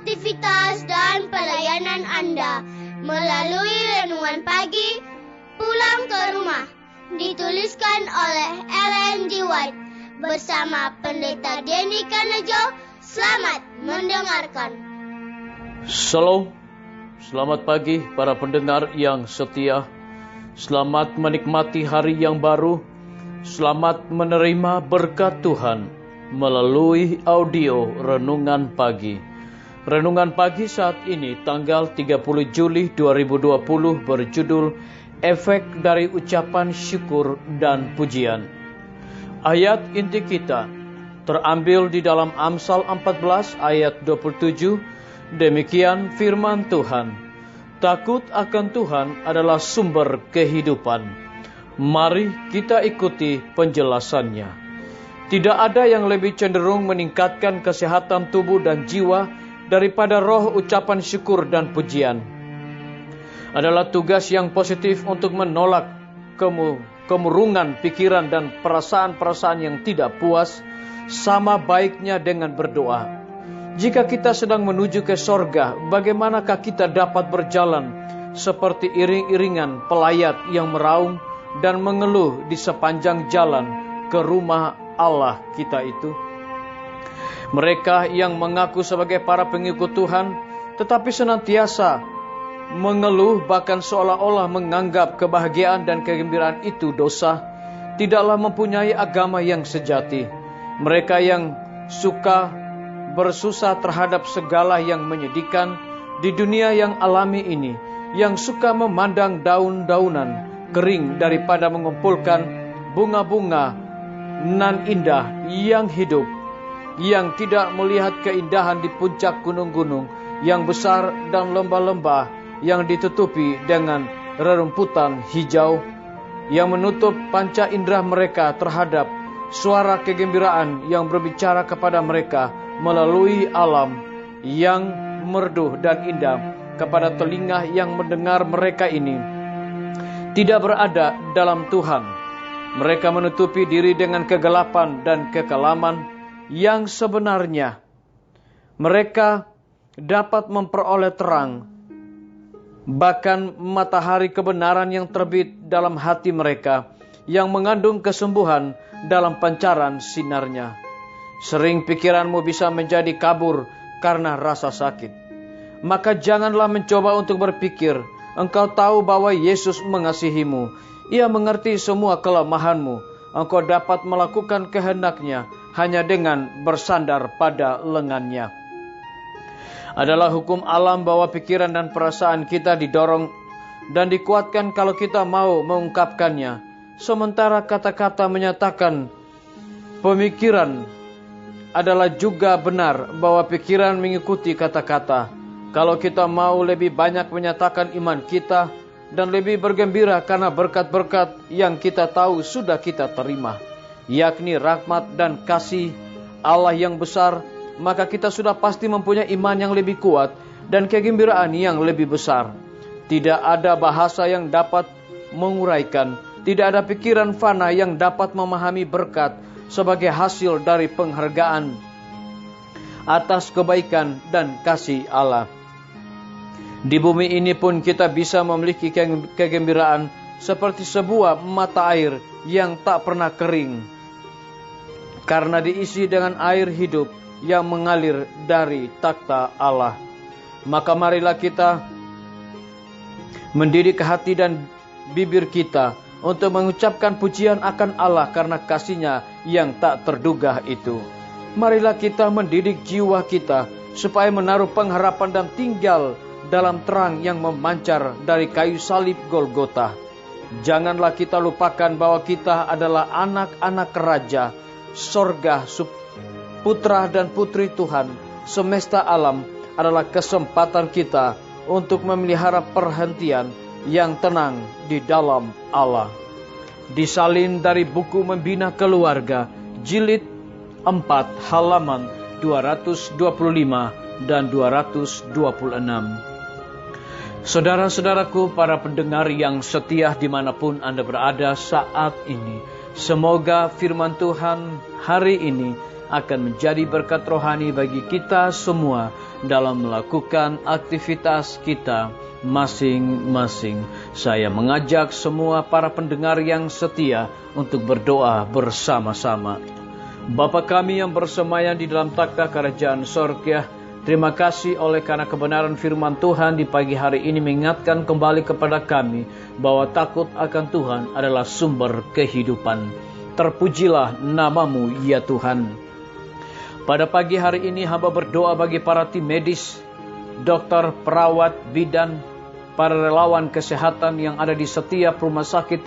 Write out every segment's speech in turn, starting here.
aktivitas dan pelayanan Anda melalui Renungan Pagi Pulang ke Rumah, dituliskan oleh Ellen G. White bersama Pendeta Denny Kanejo. Selamat mendengarkan. Shalom, selamat pagi para pendengar yang setia. Selamat menikmati hari yang baru. Selamat menerima berkat Tuhan melalui audio Renungan Pagi. Renungan Pagi saat ini tanggal 30 Juli 2020 berjudul Efek dari Ucapan Syukur dan Pujian. Ayat inti kita terambil di dalam Amsal 14 ayat 27. Demikian firman Tuhan. Takut akan Tuhan adalah sumber kehidupan. Mari kita ikuti penjelasannya. Tidak ada yang lebih cenderung meningkatkan kesehatan tubuh dan jiwa daripada roh ucapan syukur dan pujian. Adalah tugas yang positif untuk menolak kemurungan pikiran dan perasaan-perasaan yang tidak puas, sama baiknya dengan berdoa. Jika kita sedang menuju ke sorga, bagaimanakah kita dapat berjalan seperti iring-iringan pelayat yang meraung dan mengeluh di sepanjang jalan ke rumah Allah kita itu? Mereka yang mengaku sebagai para pengikut Tuhan, tetapi senantiasa mengeluh bahkan seolah-olah menganggap kebahagiaan dan kegembiraan itu dosa, tidaklah mempunyai agama yang sejati. Mereka yang suka bersusah terhadap segala yang menyedihkan di dunia yang alami ini, yang suka memandang daun-daunan kering daripada mengumpulkan bunga-bunga nan indah yang hidup, yang tidak melihat keindahan di puncak gunung-gunung yang besar dan lembah-lembah yang ditutupi dengan rerumputan hijau, yang menutup panca indera mereka terhadap suara kegembiraan yang berbicara kepada mereka melalui alam yang merdu dan indah kepada telinga yang mendengar mereka ini tidak berada dalam Tuhan. Mereka menutupi diri dengan kegelapan dan kekelaman yang sebenarnya mereka dapat memperoleh terang, bahkan matahari kebenaran yang terbit dalam hati mereka, yang mengandung kesembuhan dalam pancaran sinarnya. Sering pikiranmu bisa menjadi kabur karena rasa sakit. Maka janganlah mencoba untuk berpikir. Engkau tahu bahwa Yesus mengasihimu. Ia mengerti semua kelemahanmu. Engkau dapat melakukan kehendaknya hanya dengan bersandar pada lengannya. Adalah hukum alam bahwa pikiran dan perasaan kita didorong dan dikuatkan kalau kita mau mengungkapkannya. Sementara kata-kata menyatakan pemikiran adalah juga benar bahwa pikiran mengikuti kata-kata. Kalau kita mau lebih banyak menyatakan iman kita dan lebih bergembira karena berkat-berkat yang kita tahu sudah kita terima, yakni rahmat dan kasih Allah yang besar, maka kita sudah pasti mempunyai iman yang lebih kuat dan kegembiraan yang lebih besar. Tidak ada bahasa yang dapat menguraikan, tidak ada pikiran fana yang dapat memahami berkat sebagai hasil dari penghargaan atas kebaikan dan kasih Allah. Di bumi ini pun kita bisa memiliki kegembiraan seperti sebuah mata air yang tak pernah kering, karena diisi dengan air hidup yang mengalir dari takhta Allah. Maka marilah kita mendidik hati dan bibir kita untuk mengucapkan pujian akan Allah karena kasih-Nya yang tak terduga itu. Marilah kita mendidik jiwa kita supaya menaruh pengharapan dan tinggal dalam terang yang memancar dari kayu salib Golgota. Janganlah kita lupakan bahwa kita adalah anak-anak raja, sorga, putra dan putri Tuhan. Semesta alam adalah kesempatan kita untuk memelihara perhentian yang tenang di dalam Allah. Disalin dari buku Membina Keluarga, jilid 4, halaman 225 dan 226. Saudara-saudaraku, para pendengar yang setia dimanapun Anda berada saat ini, semoga firman Tuhan hari ini akan menjadi berkat rohani bagi kita semua dalam melakukan aktivitas kita masing-masing. Saya mengajak semua para pendengar yang setia untuk berdoa bersama-sama. Bapa kami yang bersemayam di dalam takhta kerajaan sorga, terima kasih oleh karena kebenaran firman Tuhan di pagi hari ini mengingatkan kembali kepada kami bahwa takut akan Tuhan adalah sumber kehidupan. Terpujilah namamu ya Tuhan. Pada pagi hari ini hamba berdoa bagi para tim medis, dokter, perawat, bidan, para relawan kesehatan yang ada di setiap rumah sakit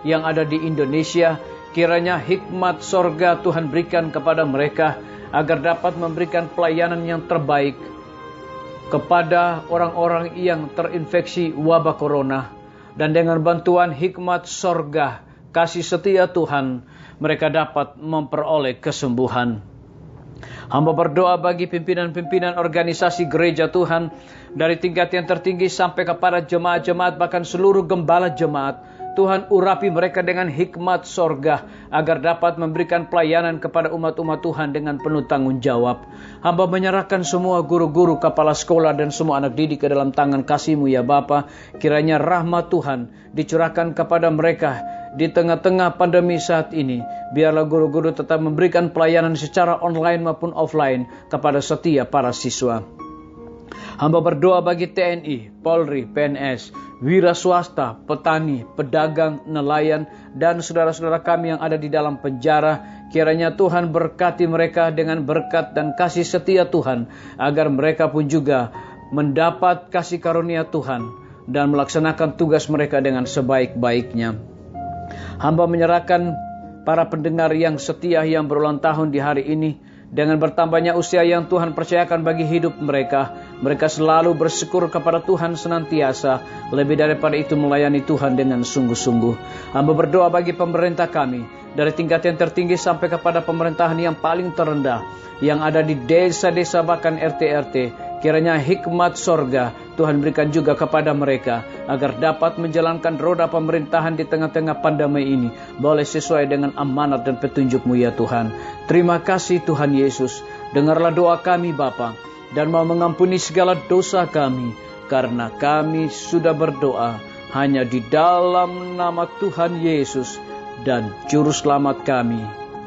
yang ada di Indonesia. Kiranya hikmat sorga Tuhan berikan kepada mereka agar dapat memberikan pelayanan yang terbaik kepada orang-orang yang terinfeksi wabah corona. Dan dengan bantuan hikmat sorga, kasih setia Tuhan, mereka dapat memperoleh kesembuhan. Hamba berdoa bagi pimpinan-pimpinan organisasi gereja Tuhan, dari tingkat yang tertinggi sampai kepada jemaat-jemaat, bahkan seluruh gembala jemaat. Tuhan urapi mereka dengan hikmat sorga agar dapat memberikan pelayanan kepada umat-umat Tuhan dengan penuh tanggung jawab. Hamba menyerahkan semua guru-guru, kepala sekolah dan semua anak didik ke dalam tangan kasih-Mu ya Bapa. Kiranya rahmat Tuhan dicurahkan kepada mereka di tengah-tengah pandemi saat ini. Biarlah guru-guru tetap memberikan pelayanan secara online maupun offline kepada setiap para siswa. Hamba berdoa bagi TNI, Polri, PNS, wira swasta, petani, pedagang, nelayan, dan saudara-saudara kami yang ada di dalam penjara. Kiranya Tuhan berkati mereka dengan berkat dan kasih setia Tuhan, agar mereka pun juga mendapat kasih karunia Tuhan dan melaksanakan tugas mereka dengan sebaik-baiknya. Hamba menyerahkan para pendengar yang setia yang berulang tahun di hari ini, dengan bertambahnya usia yang Tuhan percayakan bagi hidup mereka. Mereka selalu bersyukur kepada Tuhan senantiasa. Lebih daripada itu melayani Tuhan dengan sungguh-sungguh. Hamba berdoa bagi pemerintah kami, dari tingkat yang tertinggi sampai kepada pemerintahan yang paling terendah, yang ada di desa-desa bahkan RT-RT. Kiranya hikmat sorga Tuhan berikan juga kepada mereka, agar dapat menjalankan roda pemerintahan di tengah-tengah pandemi ini boleh sesuai dengan amanat dan petunjuk-Mu ya Tuhan. Terima kasih Tuhan Yesus. Dengarlah doa kami Bapa, dan mau mengampuni segala dosa kami, karena kami sudah berdoa hanya di dalam nama Tuhan Yesus dan Juru Selamat kami.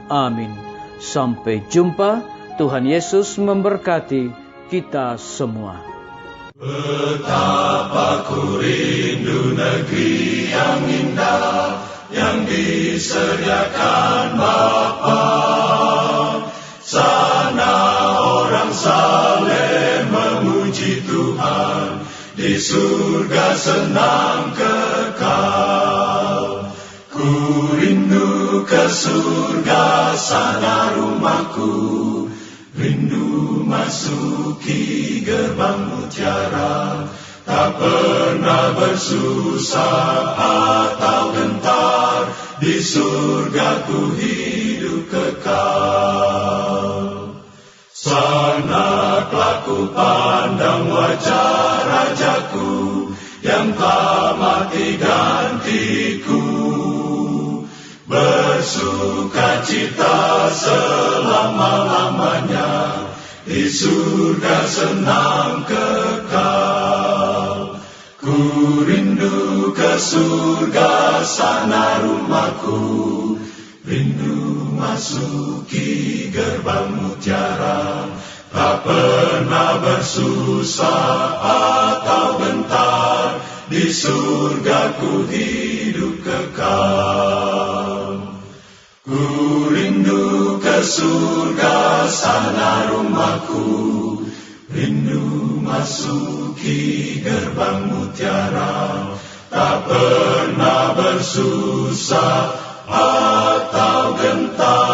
Amin. Sampai jumpa. Tuhan Yesus memberkati kita semua. Betapa ku rindu negeri yang indah yang disediakan Bapa. Sana orang saleh memuji Tuhan, di surga senang kekal. Ku rindu ke surga, sana rumahku, rindu masuki gerbang mutiara, tak pernah bersusah atau gentar, di surga ku hidup kekal. Sana kelak ku pandang wajah Rajaku, yang telah mati gantiku, bersuka cita selama-lamanya, di surga senang kekal. Ku rindu ke surga, sana rumahku, rindu masuki gerbang mutiara, tak pernah bersusah atau gentar, di surga ku hidup kekal. Ku rindu ke surga, sana rumahku, rindu masuki gerbang mutiara, tak pernah bersusah atau gentar.